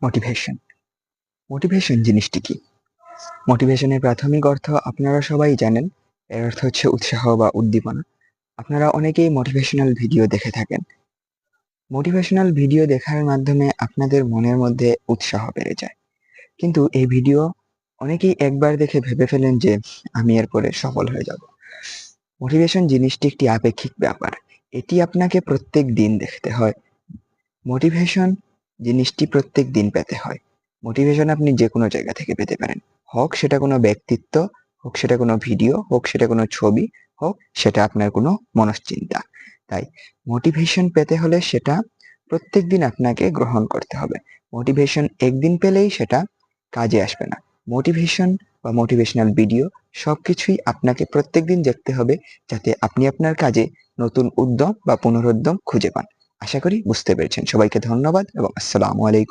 Motivation. Motivation জিনিসটি কি? মোটিভেশনের প্রাথমিক অর্থ আপনারা সবাই জানেন। এর অর্থ হচ্ছে উৎসাহ বা উদ্দীপনা। আপনারা অনেকেই মোটিভেশনাল ভিডিও দেখে থাকেন। মোটিভেশনাল ভিডিও দেখার মাধ্যমে আপনাদের মনের মধ্যে উৎসাহ বেড়ে যায়। কিন্তু এই ভিডিও অনেকেই একবার দেখে ভেবে ফেলেন যে আমি এরপরে সফল হয়ে যাব। মোটিভেশন জিনিসটি একটি আপেক্ষিক ব্যাপার। এটি আপনাকে প্রত্যেক দিন দেখতে হয়। মোটিভেশন জিনিসটি প্রত্যেক দিন পেতে হয়। মোটিভেশন আপনি যে কোনো জায়গা থেকে পেতে পারেন। হোক সেটা কোনো ব্যক্তিত্ব, হোক সেটা কোনো ভিডিও, হোক সেটা কোনো ছবি, হোক সেটা আপনার কোনো মনশ্চিন্তা। তাই মোটিভেশন পেতে হলে সেটা প্রত্যেক দিন আপনাকে গ্রহণ করতে হবে। মোটিভেশন একদিন পেলেই সেটা কাজে আসবে না। মোটিভেশন বা মোটিভেশনাল ভিডিও সবকিছুই আপনাকে প্রত্যেকদিন দেখতে হবে, যাতে আপনি আপনার কাজে নতুন উদ্যম বা পুনরুদ্যম খুঁজে পান। আশা করি বুঝতে পেরেছেন। সবাইকে ধন্যবাদ এবং আসসালামু আলাইকুম।